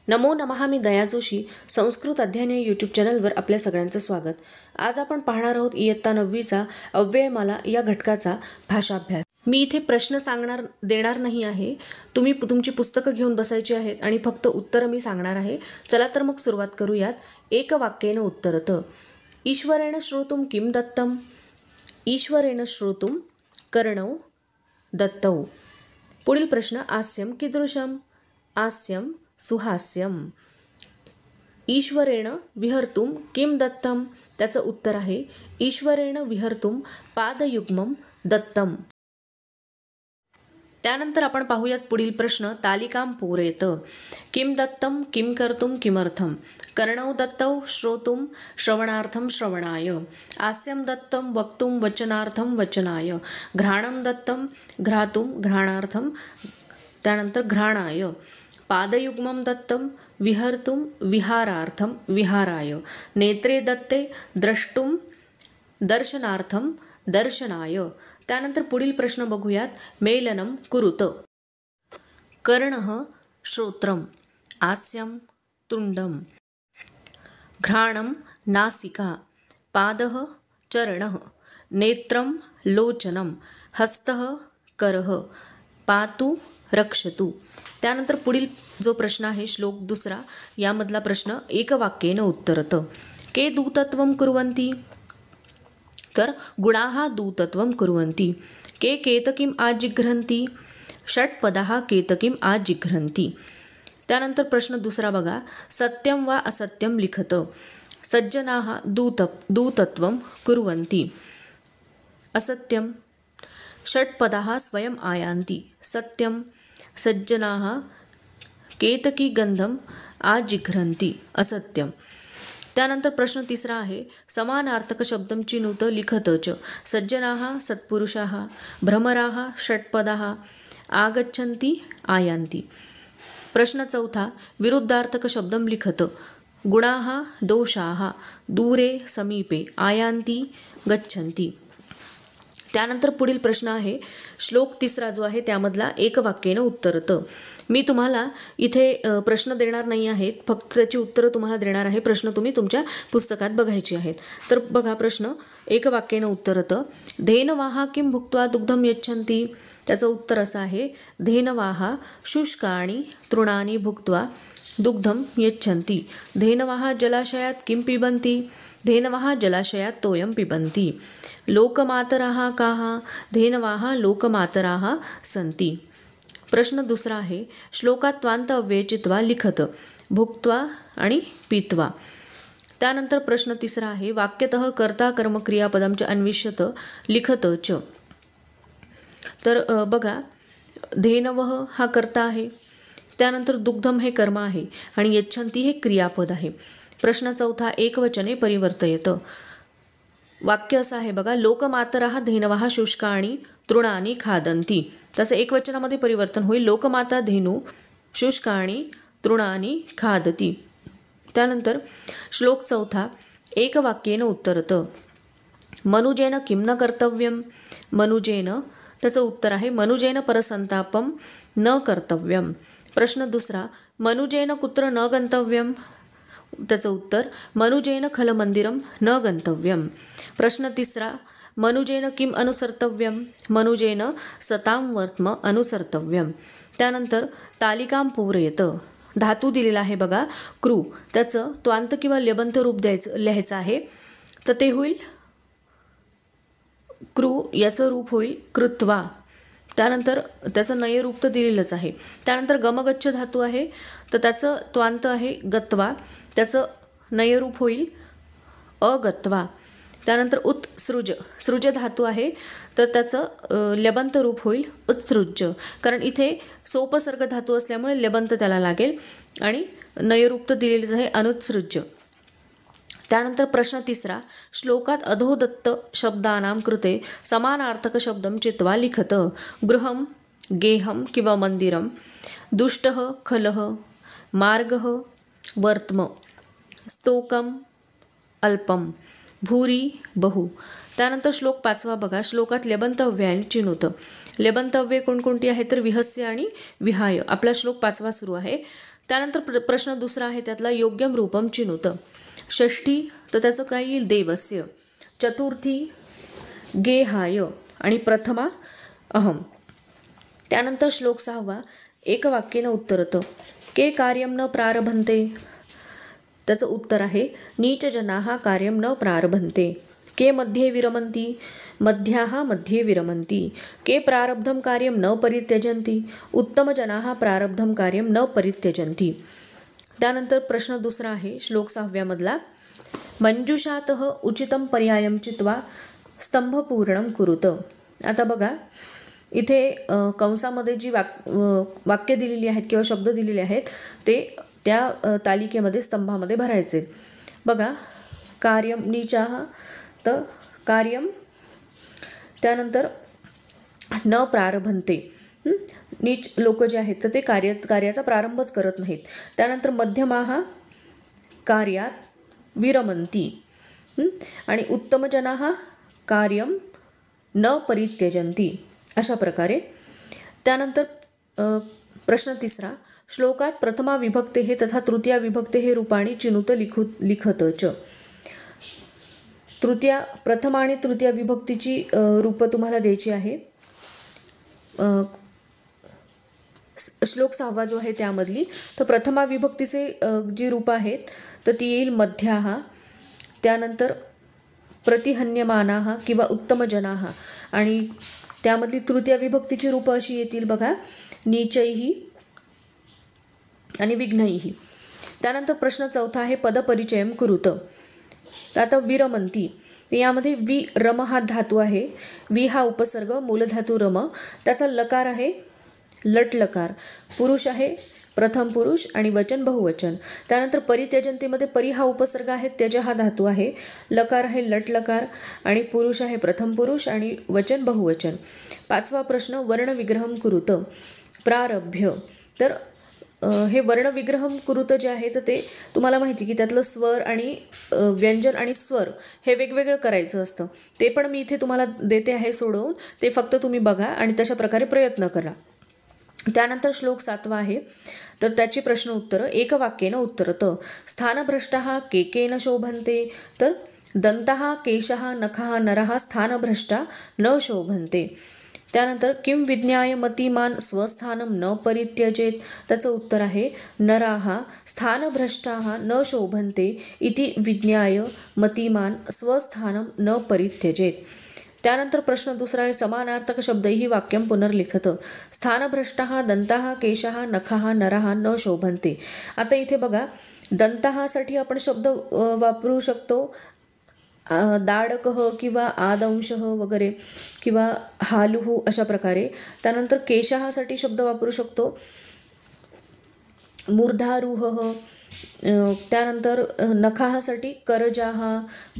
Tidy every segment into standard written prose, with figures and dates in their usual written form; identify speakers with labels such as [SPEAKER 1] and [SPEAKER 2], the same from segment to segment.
[SPEAKER 1] नमो नमः. मी दया जोशी. संस्कृत अध्ययन या यूट्यूब चॅनलवर आपल्या सगळ्यांचं स्वागत. आज आपण पाहणार आहोत इयत्ता 9वीचा अव्ययमाला या घटकाचा भाषाभ्यास. मी इथे प्रश्न देणार नाही आहे. तुम्ही तुमची पुस्तकं घेऊन बसायची आहेत आणि फक्त उत्तर मी सांगणार आहे. चला तर मग सुरुवात करूयात. एक वाक्येन उत्तरत. ईश्वरेण श्रोतुम किम दत्तम. ईश्वरेण श्रोतुम कर्णौ दत्तौ. पुढील प्रश्न हास्यम कीदृशम. हास्यम सुहास्यम. ईश्वरेण विहर्तुम किम दत्तम. त्याचं उत्तर आहे ईश्वरेण विहर्तुम पादयुग्मम दत्तम. त्यानंतर आपण पाहूयात पुढील प्रश्न. तालिकां पूरयत. Kim दत्तम Kim कर्तुम किमर्थम. कर्णौ दत्तौ श्रोतुम श्रवणार्थम श्रवणाय. हास्यम दत्तम वक्तुम वचनार्थम वचनाय. घ्राणम दत्तम घ्रातुम घ्राणार्थम त्यानंतर घ्राणाय. पादयुग्मम दत्तम विहर्तुम विहारार्थम विहाराय. नेत्रे दत्ते द्रष्टुम दर्शनार्थम दर्शनाय. त्यानंतर पुढील प्रश्न बघूयात. मेलनम कुरुत. कर्णः श्रोत्रम. हास्यम तुंडम. घ्राणम नासिका. पादः चरणः. नेत्रम लोचनम. हस्तः करः. पातु रक्षतु. त्यानंतर पुढील जो प्रश्न आहे श्लोक दुसरा यामधला प्रश्न. एक वाक्येन उत्तरत. के दूतत्वं कुर्वन्ति. तर गुणाः दूतत्वं कुर्वन्ति. के केतकीम् आजिघ्रन्ति. षट्पदाः केतकीम् आजिघ्रन्ति. त्यानंतर प्रश्न दुसरा बघा. सत्यं वा असत्यं लिखत. सज्जनाः दूतत्वं कुर्वन्ति. असत्यं. षट्पदाः स्वयं आयान्ति. सत्यं. सज्जनाः केतकी गंधम आजिघ्रन्ति. असत्यम. त्यानंतर प्रश्न तिसरा आहे. समानार्थक शब्दम चिनुत लिखत च. सज्जनाः सत्पुरुषाः. भ्रमराः षट्पदाः आगच्छन्ति आयान्ति. प्रश्न चौथा. विरुद्धार्थक शब्दम लिखत. गुणाः दोषाः दूरे समीपे आयान्ति गच्छन्ति. त्यानंतर पुढील प्रश्न आहे श्लोक तिसरा जो आहे त्यामधला एक वाक्येनं उत्तरत. मी तुम्हाला इथे प्रश्न देणार नाही आहेत, फक्त त्याची उत्तरं तुम्हाला देणार आहे. प्रश्न तुम्ही तुमच्या पुस्तकात बघायची आहेत. तर बघा प्रश्न. एक वाक्येनं उत्तरत. धेनवाः किं भुक्त्वा दुग्धम यच्छन्ति. त्याचं उत्तर असं आहे धेनवाः शुष्काणि तृणानि भुक्त्वा दुग्धम यच्छन्ति. धेनवाः जलाशयात् किं पिबन्ति. धेनवाः जलाशयात् तोयं पिबन्ति. लोकमातराः काः. धेनवाः लोकमातराः सन्ति. प्रश्न दुसरा आहे. श्लोकात त्वांत अव्यय चित्वा लिखत. भुक्त्वा आणि पीत्वा. त्यानंतर प्रश्न तिसरा आहे. वाक्यतः कर्ता कर्म क्रियापदमचे अन्विष्यत लिखत च. तर बघा धेनवः हा कर्ता आहे. त्यानंतर दुग्धम हे कर्म आहे आणि यच्छन्ति हे क्रियापद आहे. प्रश्न चौथा. एकवचने परिवर्तयत. वाक्य असं आहे बघा. लोकमातराः धेनवाः शुष्काणि तृणानि खादन्ति. तसं एकवचनामध्ये परिवर्तन होईल. लोकमाता धेनू शुष्काणि तृणानि खादति. त्यानंतर श्लोक चौथा. एक वाक्येन उत्तरत. मनुजेन किं न कर्तव्यम. मनुजेन त्याचं उत्तर आहे मनुजेन परसंतापम न कर्तव्यम. प्रश्न दुसरा. मनुजेन कुत्र न गंतव्यम. त्याचं उत्तर मनुजेन खलमंदिरम न गंतव्यम. प्रश्न तिसरा. मनुजेन किम अनुसर्तव्यम. मनुजेन सतां वर्त्म अनुसर्तव्यम. त्यानंतर तालिकां पूरयत. धातू दिलेला आहे बघा क्रू. त्याचं त्वांत किंवा लेबंत रूप लिहायचं आहे. तर ते होईल क्रू. याचं रूप होईल कृत्वा. त्यानंतर त्याचं नय रूप तर दिलेलंच आहे. त्यानंतर गमगच्छ धातू आहे तर त्याचं त्वांत आहे गत्वा. त्याचं नयरूप होईल अगत्वा. त्यानंतर उत्सृज. सृज धातू आहे तर त्याचं लेबंत रूप होईल उत्सृज. कारण इथे सोपसर्ग धातू असल्यामुळे लेबंत त्याला लागेल आणि नयरूप तर दिलेलंच आहे अनुत्सृज. त्यानंतर प्रश्न तिसरा. श्लोकात अधोदत्त शब्दानां कृते समानार्थक शब्दम चित्वा लिखत. गृहं गेहं किंवा मंदिरम. दुष्टः खलः. मार्गः वर्त्म. स्तोकम अल्पम. भूरी बहु. त्यानंतर श्लोक पाचवा बघा. श्लोकात लेबंतव्य आणि चिनुत. लेबंतव्ये कोणकोणती आहेत तर विहस्य आणि विहाय. आपला श्लोक पाचवा सुरू आहे. त्यानंतर प्रश्न दुसरा आहे त्यातला योग्यम रूपम चिनुत. षष्ठी तर त्याचं काय येईल देवस्य, चतुर्थी गेहाय आणि प्रथमा अहम. त्यानंतर श्लोक 6 एकवाक्येनं उत्तरत. के कार्यम न प्रारभन्ते. त्याचं उत्तर आहे नीचजनाः कार्यम न प्रारभन्ते. के मध्ये विरमन्ति, मध्याः मध्ये विरमन्ति. के प्रारब्धं कार्यं न परित्यजन्ति, उत्तमजनाः प्रारब्धं कार्यं न परित्यजन्ति. त्यानंतर प्रश्न दुसरा आहे श्लोक 6 मधला. मंजुषातः उचितं पर्यायं चित्वा स्तंभपूर्णं कुरुत. आता बघा इथे कंसामध्ये जी वाक्य दिलेली आहेत किंवा शब्द दिलेले आहेत ते त्या तालिकेमध्ये स्तंभामध्ये भरायचे. बघा कार्यम नीचाः तर कार्यम, त्यानंतर न प्रारभन्ते, नीच लोक जे आहेत तर ते कार्याचा प्रारंभच करत नाहीत. त्यानंतर मध्यमाः कार्यात विरमन्ति आणि उत्तमजनाः कार्यम न परित्यजन्ति. अशा प्रकारे. त्यानंतर प्रश्न तिसरा श्लोकात प्रथमा विभक्ते हे तथा तृतीया विभक्ते हे रूपाणी चिनुत लिखत च. प्रथमा आणि तृतीया विभक्तीची रूप तुम्हाला द्यायची आहे. श्लोक 6 जो आहे त्यामधली तर प्रथमा विभक्तीचे जी रूप आहेत तर ती येईल मध्याः, त्यानंतर प्रतिहन्यमानाः किंवा उत्तमजनाः आणि त्यामधली तृतीय विभक्तीची रूप अशी येतील बघा नीचैः आणि विघ्नैः. त्यानंतर प्रश्न चौथा आहे पदपरिचयम कुरुत. तर आता विरमन्ति यामध्ये वि रम हा धातू आहे. वि हा उपसर्ग, मूलधातू रम, त्याचा लकार आहे लट लकार, पुरुष आहे प्रथम पुरुष आणि वचन बहुवचन. त्यानंतर परित्यजन्तीमध्ये परि हा उपसर्ग आहे, त्यज हा धातू आहे, लकार आहे लट लकार आणि पुरुष आहे प्रथम पुरुष आणि वचन बहुवचन. पाचवा प्रश्न वर्णविग्रहम कुरुत प्रारभ्य. तर हे वर्णविग्रहम कुरुत जे आहे तर ते तुम्हाला माहिती की त्यातलं स्वर आणि व्यंजन आणि स्वर हे वेगवेगळं करायचं असतं. ते पण मी इथे तुम्हाला देते आहे सोडवून, ते फक्त तुम्ही बघा आणि तशा प्रकारे प्रयत्न करा. त्यानंतर श्लोक 7 आहे तर त्याची प्रश्न उत्तर एकवाक्येनं उत्तरत. स्थानभ्रष्टः केकेन शोभन्ते. तर दंतः केशः नखः नरः स्थानभ्रष्टा न शोभन्ते. त्यानंतर किं विज्ञाय मतिमान स्वस्थानं न परित्यजेत. त्याचं उत्तर आहे नराः स्थानभ्रष्टाः न शोभन्ते इति विज्ञाय मतिमान स्वस्थानं न परित्यजेत. त्यानंतर प्रश्न दुसरा आहे समानार्थक शब्दैः वाक्यं पुनर्लिखत. स्थानभ्रष्टः दंतः केशः नखः नरः न शोभन्ते. आता इथे बघा दंतः साठी आपण शब्द वापरू शकतो दाडकः किंवा आदंशः वगैरे किंवा हालुः अशा प्रकारे. त्यानंतर केशहासाठी शब्द वापरू शकतो मूर्धारूहः. त्यानंतर नखासाठी करजाः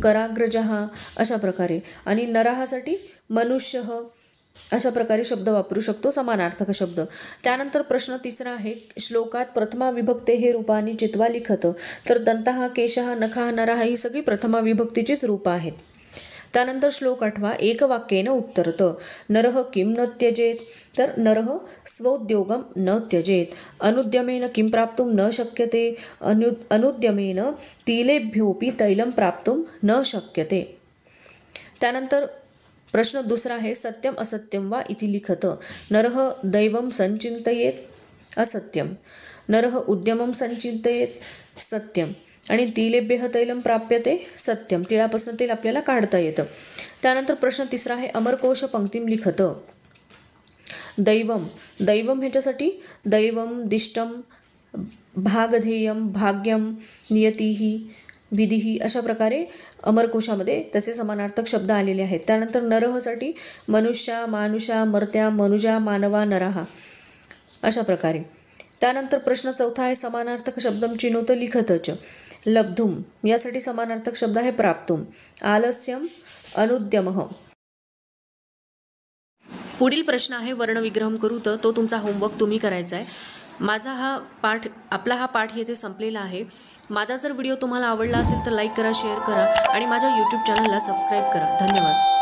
[SPEAKER 1] कराग्रजाः अशा प्रकारे आणि नराहासाठी मनुष्यः अशा प्रकारे शब्द वापरू शकतो समानार्थक शब्द. त्यानंतर प्रश्न तिसरा आहे श्लोकात प्रथमा विभक्ते हे रूपानी चित्वा लिखत. तर दंतः केशः नखः नरः ही सगळी प्रथमा विभक्तीचीच रूप आहेत. त्यानंतर श्लोक 8 एकवाक्येनं उत्तरत. नरः किं न त्यजेत. तर नरः स्वोद्योगम न त्यजेत. अनुद्यमेन किं प्राप्तुं न शक्यते. अनुद्यमेन तिलेभ्योऽपि तैलं प्राप्तुं न शक्यते. त्यानंतर प्रश्न दुसरा आहे सत्यम असत्यम वा इति लिखत. नरः दैवं संचिंतयेत असत्यम. नरः उद्यमं संचिंतयेत सत्यम आणि तिलेभ्यः तैलं प्राप्यते सत्यम. तिळापासून तेल आपल्याला काढता येतं. त्यानंतर प्रश्न तिसरा आहे अमरकोश पंक्तीम लिखत. दैवम दैवम ह्याच्यासाठी दैवम दिष्टम भागधेयम भाग्यम नियतीः विधीः अशा प्रकारे अमरकोशामध्ये त्याचे समानार्थक शब्द आलेले आहेत. त्यानंतर नरहसाठी मनुष्या मानुषा मर्त्या मनुजा मानवा नराहा अशा प्रकारे. त्यानंतर प्रश्न चौथा आहे समानार्थक शब्दम चिनोत लिखतच. लब्धुम यासाठी समानार्थक शब्द आहे प्राप्तुम. आलस्यम अनुद्यमः. पुढील प्रश्न आहे वर्णविग्रहम करूत. तो तुमचा होमवर्क तुम्ही करायचा आहे. आपला हा पाठ येथे संपलेला आहे. माझा जर व्हिडिओ तुम्हाला आवडला असेल तर लाईक करा, शेअर करा आणि माझ्या यूट्यूब चॅनलला सबस्क्राईब करा. धन्यवाद.